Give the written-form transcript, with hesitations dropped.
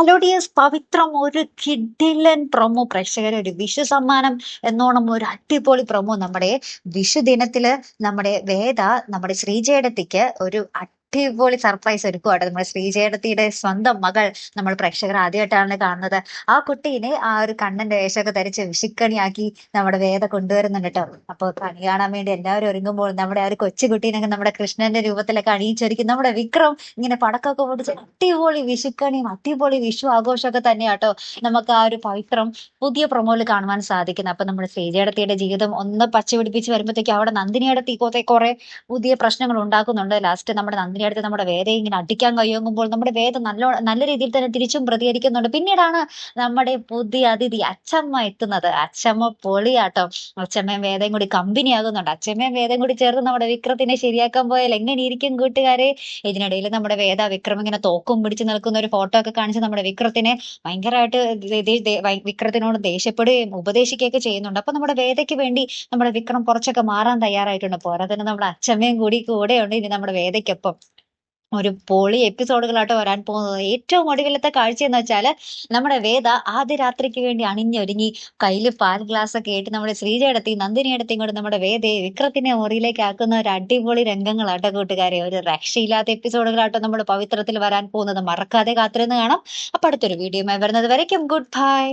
അലോഡിയസ് പവിത്രം ഒരു കിഡിലൻ പ്രൊമോ പ്രേക്ഷകരെ ഒരു വിഷു സമ്മാനം എന്നോണം ഒരു അടിപൊളി പ്രൊമോ നമ്മുടെ വിഷു ദിനത്തില് നമ്മുടെ വേദ നമ്മുടെ ശ്രീജേടത്തിക്ക് ഒരു അടിപൊളി സർപ്രൈസ് ഒരുക്കുവാട്ടോ. നമ്മുടെ ശ്രീജേടത്തിയുടെ സ്വന്തം മകൾ നമ്മൾ പ്രേക്ഷകർ ആദ്യമായിട്ടാണ് കാണുന്നത്. ആ കുട്ടീനെ ആ ഒരു കണ്ണന്റെ വേഷമൊക്കെ ധരിച്ച് വിഷുക്കണിയാക്കി നമ്മുടെ വേദ കൊണ്ടുവരുന്നുണ്ട് കേട്ടോ. അപ്പൊ കണി കാണാൻ വേണ്ടി എല്ലാവരും ഒരുങ്ങുമ്പോൾ നമ്മുടെ ആ ഒരു കൊച്ചുകുട്ടീനൊക്കെ നമ്മുടെ കൃഷ്ണന്റെ രൂപത്തിലൊക്കെ അണിയിച്ചൊരുക്കി നമ്മുടെ വിക്രം ഇങ്ങനെ പടക്കമൊക്കെ പൊട്ടിച്ച് അടിപൊളി വിഷുക്കണിയും അടിപൊളി വിഷു ആഘോഷമൊക്കെ തന്നെയാട്ടോ നമുക്ക് ആ ഒരു പവിത്രം പുതിയ പ്രൊമോയിൽ കാണുവാൻ സാധിക്കുന്നത്. അപ്പൊ നമ്മുടെ ശ്രീജേടത്തിയുടെ ജീവിതം ഒന്ന് പച്ചപിടിപ്പിച്ച് വരുമ്പോഴത്തേക്ക് അവിടെ നന്ദിനിയുടെ കുറെ പുതിയ പ്രശ്നങ്ങൾ ഉണ്ടാക്കുന്നുണ്ട്. ലാസ്റ്റ് നമ്മുടെ നന്ദിനിയടുത്ത് നമ്മുടെ വേദയെ ഇങ്ങനെ അടിക്കാൻ കഴിയുമ്പോൾ നമ്മുടെ വേദ നല്ല രീതിയിൽ തന്നെ തിരിച്ചും പ്രതികരിക്കുന്നുണ്ട്. പിന്നീടാണ് നമ്മുടെ പുതിയ അതിഥി അച്ചമ്മ എത്തുന്നത്. അച്ചമ്മ പൊളിയാട്ടോ. അച്ചമ്മയും വേദയും കൂടി കമ്പനി ആകുന്നുണ്ട്. അച്ചമ്മയും വേദയും കൂടി ചേർന്ന് നമ്മുടെ വിക്രത്തിനെ ശരിയാക്കാൻ പോയാൽ എങ്ങനെ ഇരിക്കും കൂട്ടുകാരെ? ഇതിനിടയിൽ നമ്മുടെ വേദ വിക്രം ഇങ്ങനെ തോക്കും പിടിച്ച് നിൽക്കുന്ന ഒരു ഫോട്ടോ ഒക്കെ കാണിച്ച് നമ്മുടെ വിക്രത്തിനെ ഭയങ്കരമായിട്ട് വിക്രത്തിനോട് ദേഷ്യപ്പെടുകയും ഉപദേശിക്കുകയൊക്കെ ചെയ്യുന്നുണ്ട്. അപ്പൊ നമ്മുടെ വേദയ്ക്ക് വേണ്ടി നമ്മുടെ വിക്രം കുറച്ചൊക്കെ മാറാൻ തയ്യാറായിട്ടുണ്ട്. പോരാ തന്നെ നമ്മുടെ അച്ചമ്മയും കൂടി കൂടെയുണ്ട് ഇനി നമ്മുടെ വേദയ്ക്കൊപ്പം. ഒരു പൊളി എപ്പിസോഡുകളായിട്ട് വരാൻ പോകുന്നത്. ഏറ്റവും ഒടുവിലത്തെ കാഴ്ച എന്ന് വെച്ചാല് നമ്മുടെ വേദ ആദ്യ രാത്രിക്ക് വേണ്ടി അണിഞ്ഞൊരുങ്ങി കയ്യില് പാൽ ഗ്ലാസ് ഒക്കെ ആയിട്ട് നമ്മുടെ ശ്രീജയടത്തെയും നന്ദിനിയടത്തെയും കൂടെ നമ്മുടെ വേദയെ വിക്രത്തിനെ മുറിയിലേക്ക് ആക്കുന്ന ഒരു അടിപൊളി രംഗങ്ങളാട്ടോ കൂട്ടുകാരെ. ഒരു രക്ഷയില്ലാത്ത എപ്പിസോഡുകളാട്ടോ നമ്മുടെ പവിത്രത്തിൽ വരാൻ പോകുന്നത്. മറക്കാതെ കാത്തിരുന്ന് കാണാം. അപ്പൊ അടുത്തൊരു വീഡിയോ വരുന്നത് വരയ്ക്കും ഗുഡ് ബൈ.